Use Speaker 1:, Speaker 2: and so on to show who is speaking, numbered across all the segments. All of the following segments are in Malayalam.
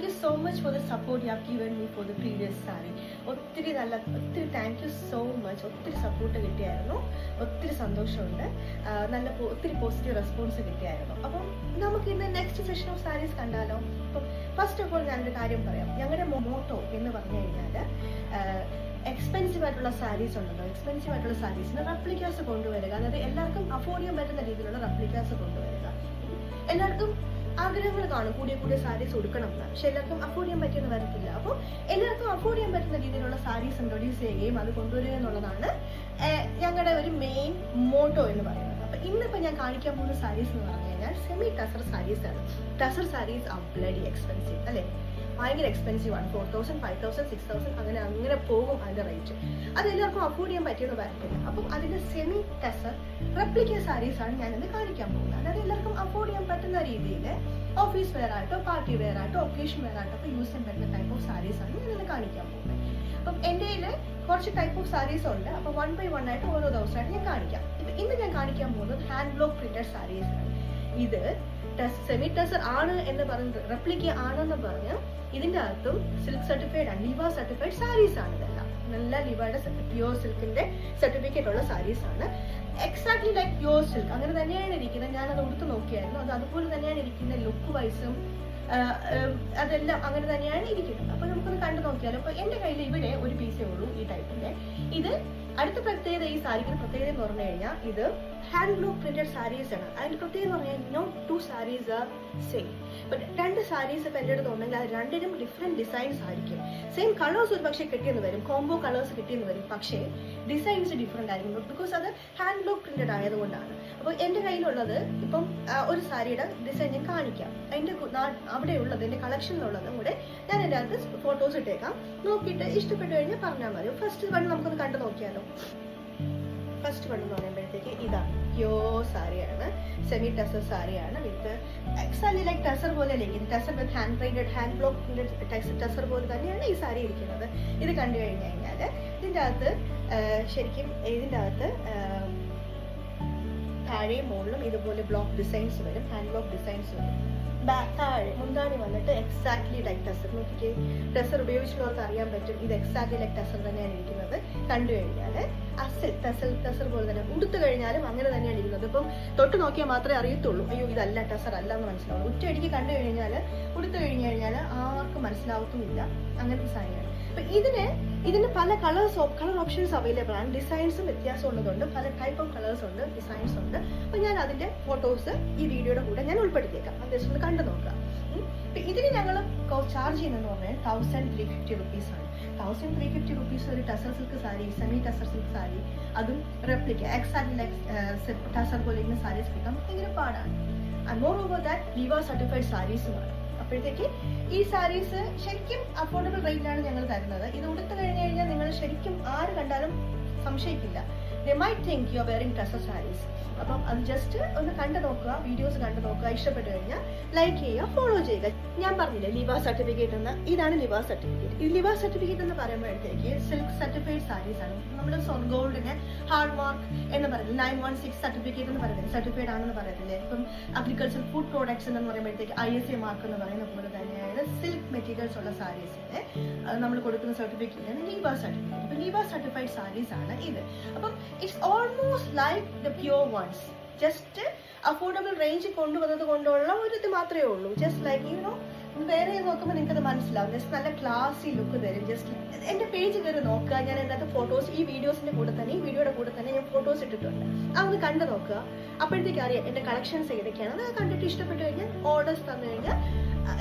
Speaker 1: you so much for the support you have given me for the previous saree. ഒത്തിരി താങ്ക് യു സോ മച്ച്. ഒത്തിരി സപ്പോർട്ട് കിട്ടിയായിരുന്നു, ഒത്തിരി സന്തോഷമുണ്ട്, ഒത്തിരി പോസിറ്റീവ് റെസ്പോൺസ് കിട്ടിയായിരുന്നു. അപ്പം നമുക്ക് ഇന്ന് നെക്സ്റ്റ് സെഷൻ ഓഫ് സാരീസ് കണ്ടാലോ? അപ്പം ഫസ്റ്റ് ഓഫ് ഓൾ ഞാനൊരു കാര്യം പറയാം. ഞങ്ങളുടെ മോട്ടോ എന്ന് പറഞ്ഞു കഴിഞ്ഞാൽ എക്സ്പെൻസീവ് ആയിട്ടുള്ള സാരീസ് ഉണ്ടല്ലോ, എക്സ്പെൻസീവ് ആയിട്ടുള്ള സാരീസിന് റെപ്ലിക്കാസ് കൊണ്ടുവരിക, അതായത് എല്ലാവർക്കും അഫോർഡ് ചെയ്യാൻ പറ്റുന്ന രീതിയിലുള്ള റെപ്ലിക്കാസ് കൊണ്ടുവരിക. എല്ലാവർക്കും ആഗ്രഹങ്ങൾ കാണും കൂടിയ സാരീസ് കൊടുക്കണം എന്ന്, പക്ഷെ എല്ലാവർക്കും അഫോർഡ് ചെയ്യാൻ പറ്റിയെന്ന് വരത്തില്ല. അപ്പോൾ എല്ലാവർക്കും അഫോർഡ് ചെയ്യാൻ പറ്റുന്ന രീതിയിലുള്ള സാരീസ് ഇൻട്രൊഡ്യൂസ് ചെയ്യുകയും അത് കൊണ്ടുവരിക എന്നുള്ളതാണ് ഞങ്ങളുടെ ഒരു മെയിൻ മോട്ടോ എന്ന് പറയുന്നത്. അപ്പം ഇന്നിപ്പോൾ ഞാൻ കാണിക്കാൻ പോകുന്ന സാരീസ് എന്ന് പറഞ്ഞു കഴിഞ്ഞാൽ സെമി ടസർ സാരീസ് ആണ്. Tussar sarees are bloody expensive അല്ലേ, ഭയങ്കര എക്സ്പെൻസീവ് ആണ്. 4,000, 5,000, 6,000 അങ്ങനെ പോകും അതിൻ്റെ റേറ്റ്. അത് എല്ലാവർക്കും അഫോർഡ് ചെയ്യാൻ പറ്റിയെന്ന് വരത്തില്ല. അപ്പം അതിൻ്റെ സെമി ടസർ റെപ്ലിക്ക സാരീസ് ആണ് ഞാനിന്ന് കാണിക്കാൻ പോകുന്നത്. അതായത് എല്ലാവർക്കും അഫോർഡ് ചെയ്യാൻ പറ്റുന്ന രീതിയിൽ ഓഫീസ് വെയർ ആയിട്ടോ പാർട്ടി വെയർ ആയിട്ടോ ഒക്കേഷൻ വെയർ ആയിട്ടോ ഒക്കെ യൂസ് ചെയ്യാൻ പറ്റുന്ന ടൈപ്പ് ഓഫ് സാരീസ് ആണ് ഞാനിന്ന് കാണിക്കാൻ പോകുന്നത്. അപ്പം എൻ്റെ കയ്യിൽ കുറച്ച് ടൈപ്പ് ഓഫ് സാരീസ് ഉണ്ട്. അപ്പോൾ 1 by 1 ആയിട്ട് ഓരോ ദിവസമായിട്ട് ഞാൻ കാണിക്കാം. ഇപ്പം ഇന്ന് ഞാൻ കാണിക്കാൻ പോകുന്നത് ഹാൻഡ് ബ്ലോക്ക് പ്രിന്റഡ് സാരീസ് ആണ്. ഇത് സെമി ടസർ ആണ് എന്ന് പറഞ്ഞ് റെപ്ലിക്ക ആണെന്ന് പറഞ്ഞ് ഇതിൻ്റെ അകത്തും സിൽക്ക് സർട്ടിഫൈഡ് ആണ്, ലിവ സർട്ടിഫൈഡ് സാരീസ് ആണ്. ഇതെല്ലാം നല്ല ലിവയുടെ പ്യുവർ സിൽക്കിന്റെ സർട്ടിഫിക്കറ്റ് ഉള്ള സാരീസ് ആണ്. എക്സാക്ട്ലി ലൈക്ക് പ്യുവർ സിൽക്ക് അങ്ങനെ തന്നെയാണ് ഇരിക്കുന്നത്. ഞാനത് ഉടുത്ത് നോക്കിയായിരുന്നു, അത് അതുപോലെ തന്നെയാണ് ഇരിക്കുന്നത്. ലുക്ക് വൈസും അതെല്ലാം അങ്ങനെ തന്നെയാണ് ഇരിക്കുന്നത്. അപ്പൊ നമുക്കൊന്ന് കണ്ടു നോക്കിയാലോ. അപ്പൊ എന്റെ കയ്യിൽ ഇവിടെ ഒരു പീസേ ഉള്ളൂ ഈ ടൈപ്പിന്റെ. ഇത് അടുത്ത പ്രത്യേകത, ഈ സാരിക്ക് പ്രത്യേകത എന്ന് പറഞ്ഞു കഴിഞ്ഞാൽ ഇത് ഹാൻഡ് ബ്ലോക്ക് പ്രിന്റഡ് സാരീസ് ആണ്. അതിന്റെ പ്രത്യേകത എന്ന് പറഞ്ഞാൽ നോട്ട് 2 സാരീസ് ആർ സെയിം. ഇപ്പൊ 2 സാരീസ് ഇപ്പൊ എൻ്റെ അടുത്ത് ഉണ്ടെങ്കിൽ അത് രണ്ടിനും ഡിഫറെന്റ് ഡിസൈൻസ് ആയിരിക്കും. സെയിം കളേഴ്സ് ഒരു പക്ഷേ കിട്ടിയെന്ന് വരും, കോംബോ കളേഴ്സ് കിട്ടിയെന്ന് വരും, പക്ഷേ ഡിസൈൻസ് ഡിഫറെന്റ് ആയിരിക്കും. ബിക്കോസ് അത് ഹാൻഡ് ബ്ലോക്ക് പ്രിന്റഡ് ആയതുകൊണ്ടാണ്. അപ്പോൾ എൻ്റെ കയ്യിലുള്ളത് ഇപ്പം ഒരു സാരിയുടെ ഡിസൈൻ ഞാൻ കാണിക്കാം. അതിൻ്റെ അവിടെ ഉള്ളത് എൻ്റെ കളക്ഷനിലുള്ളതും കൂടെ ഞാൻ എൻ്റെ അകത്ത് ഫോട്ടോസ് ഇട്ടേക്കാം. നോക്കിയിട്ട് ഇഷ്ടപ്പെട്ടു കഴിഞ്ഞാൽ പറഞ്ഞാൽ മതി. ഫസ്റ്റ് വൺ നമുക്കൊന്ന് കണ്ടു നോക്കിയാലോ. ഫസ്റ്റ് വൺ എന്ന് പറയുമ്പോഴത്തേക്ക് ഇതാണ് പ്യോർ സാരിയാണ്, സെമി ടസർ സാരിയാണ്. വിത്ത് എക്സാക്ട്ലി ലൈക്ക് ടസർ പോലെ ഇരിക്കുന്നത്. ടസർ വിത്ത് hand printed, hand block printed tussar പോലെ തന്നെയാണ് ഈ സാരി ഇരിക്കുന്നത്. ഇത് കണ്ടു കഴിഞ്ഞു കഴിഞ്ഞാൽ ഇതിൻ്റെ അകത്ത് ശരിക്കും ഇതിൻ്റെ അകത്ത് താഴെയും മുകളിലും ഇതുപോലെ ബ്ലോക്ക് ഡിസൈൻസ് വരും, ഹാൻഡ് ബ്ലോക്ക് ഡിസൈൻസ് വരും. താഴെ മുന്താണി വന്നിട്ട് എക്സാക്ട്ലി ലൈക്ക് ടസർ. നോക്കിക്കേ, ടസർ ഉപയോഗിച്ചുള്ളവർക്ക് അറിയാൻ പറ്റും ഇത് എക്സാക്ട്ലി ലൈക്ക് ടസർ തന്നെയാണ് ഇരിക്കുന്നത്. കണ്ടു കഴിഞ്ഞാൽ അസൽ ടസർ പോലെ തന്നെ ഉടുത്തു കഴിഞ്ഞാലും അങ്ങനെ തന്നെയാണ് ഇരിക്കുന്നത്. ഇപ്പം തൊട്ട് നോക്കിയാൽ മാത്രമേ അറിയത്തുള്ളൂ അയ്യോ ഇതല്ല ടസർ അല്ല എന്ന് മനസ്സിലാവുള്ളൂ. ഒറ്റയടിക്ക് കണ്ടു കഴിഞ്ഞാൽ ഉടുത്തു കഴിഞ്ഞു കഴിഞ്ഞാൽ ആർക്കും മനസ്സിലാവത്തുമില്ല. അങ്ങനത്തെ സാരിയാണ്. അപ്പൊ ഇതിന് പല കളർ ഓപ്ഷൻസ് അവൈലബിൾ ആണ്. ഡിസൈൻസും വ്യത്യാസം ഉള്ളതുകൊണ്ട് പല ടൈപ്പ് ഓഫ് കളേഴ്സ് ഉണ്ട്, ഡിസൈൻസ് ഉണ്ട്. അപ്പൊ ഞാൻ അതിന്റെ ഫോട്ടോസ് ഈ വീഡിയോയുടെ കൂടെ ഞാൻ ഉൾപ്പെടുത്തിയേക്കാം. അത് ജസ്റ്റ് ഒന്ന് കണ്ടു നോക്കാം. ഇതിന് ഞങ്ങൾ ചാർജ് ചെയ്യുന്നതെന്ന് പറഞ്ഞാൽ 1,350 rupees ആണ്. 1,350 rupees ഒരു tussar silk sari, semi tussar silk sari, അതും റെപ്ലിക്ക എക്സാക്ട്ലി ലൈക്ക് ടസർ പോലെ ഇങ്ങനെ സാരീസ് കിട്ടാൻ ഭയങ്കര പാടാണ്. ആൻഡ് മോർ ഓവർ ദാറ്റ് ലിവ സർട്ടിഫൈഡ് സാരീസുമാണ്. അപ്പോഴത്തേക്ക് ഈ സാരീസ് ശരിക്കും അഫോർഡബിൾ റേറ്റിലാണ് ഞങ്ങൾ തരുന്നത്. ഇത് ഉടുത്തു കഴിഞ്ഞു കഴിഞ്ഞാൽ നിങ്ങൾ ശരിക്കും ആര് കണ്ടാലും സംശയിക്കില്ല. They might think you are wearing tussar saris. അപ്പം അത് ജസ്റ്റ് ഒന്ന് കണ്ടു നോക്കുക, വീഡിയോസ് കണ്ടു നോക്കുക. ഇഷ്ടപ്പെട്ടു കഴിഞ്ഞാൽ ലൈക്ക് ചെയ്യുക, ഫോളോ ചെയ്യുക. ഞാൻ പറഞ്ഞില്ലേ ലിവ സർട്ടിഫിക്കറ്റ് എന്ന്, ഇതാണ് ലിവ സർട്ടിഫിക്കറ്റ്. ഈ ലിവ സർട്ടിഫിക്കറ്റ് എന്ന് പറയുമ്പോഴത്തേക്ക് സിൽക്ക് സർട്ടിഫൈഡ് സാരീസ് ആണ്. നമ്മുടെ ഗോൾഡിന് ഹാർഡ് മാർക്ക് എന്ന് പറയുന്നത് 916 സർട്ടിഫിക്കറ്റ് എന്ന് പറയുന്നത് സർട്ടിഫൈഡ് ആണെന്ന് പറയത്തില്ലേ. ഇപ്പം അഗ്രികൾച്ചർ ഫുഡ് പ്രോഡക്ട്സ് എന്ന് പറയുമ്പോഴത്തേക്ക് ISA മാർക്ക് എന്ന് പറയുന്ന പോലെ തന്നെയാണ് സിൽക്ക് മെറ്റീരിയൽസ് ഉള്ള സാരീസിന് നമ്മൾ കൊടുക്കുന്ന സർട്ടിഫിക്കറ്റ് ലിവ സർട്ടിഫിക്കറ്റ്. ഇപ്പം ലിവ സർട്ടിഫൈഡ് സാരീസ് ആണ് ഇത്. അപ്പം it's almost like the pure ones. Just affordable range കൊണ്ടുവന്നത് കൊണ്ടുള്ള ഒരു ഇത് മാത്രമേ ഉള്ളൂ. ജസ്റ്റ് ലൈക്ക് വേറെ നോക്കുമ്പോൾ നിങ്ങൾക്കത് മനസ്സിലാവും. ജസ്റ്റ് നല്ല ക്ലാസി ലുക്ക് തരും. ജസ്റ്റ് എൻ്റെ പേജ് കയറി നോക്കുക. ഞാൻ അതിനകത്ത് ഫോട്ടോസ് ഈ വീഡിയോസിൻ്റെ കൂടെ തന്നെ ഈ വീഡിയോയുടെ കൂടെ തന്നെ ഞാൻ ഫോട്ടോസ് ഇട്ടിട്ടുണ്ട്. അതൊന്ന് കണ്ടു നോക്കുക. അപ്പോഴത്തേക്ക് അറിയാം എൻ്റെ കളക്ഷൻസ് ഏതൊക്കെയാണ്. അത് കണ്ടിട്ട് ഇഷ്ടപ്പെട്ടു കഴിഞ്ഞാൽ ഓർഡേഴ്സ് തന്നു കഴിഞ്ഞാൽ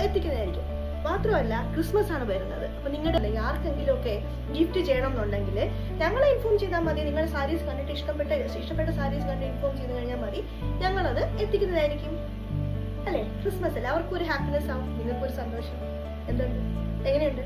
Speaker 1: എത്തിക്കുന്നതായിരിക്കും. മാത്രമല്ല ക്രിസ്മസ് ആണ് വരുന്നത്. അപ്പൊ നിങ്ങളുടെ ആർക്കെങ്കിലും ഒക്കെ ഗിഫ്റ്റ് ചെയ്യണം എന്നുണ്ടെങ്കിൽ ഞങ്ങളെ ഇൻഫോം ചെയ്താൽ മതി. നിങ്ങളുടെ സാരീസ് കണ്ടിട്ട് ഇഷ്ടപ്പെട്ട സാരീസ് കണ്ട് ഇൻഫോം ചെയ്ത് കഴിഞ്ഞാൽ മതി. ഞങ്ങളത് എത്തിക്കുന്നതായിരിക്കും. അല്ലേ, ക്രിസ്മസ് അല്ലേ, അവർക്കൊരു ഹാപ്പിനെസ് ആവും, നിങ്ങൾക്കൊരു സന്തോഷം. എന്തുണ്ട്, എങ്ങനെയുണ്ട്?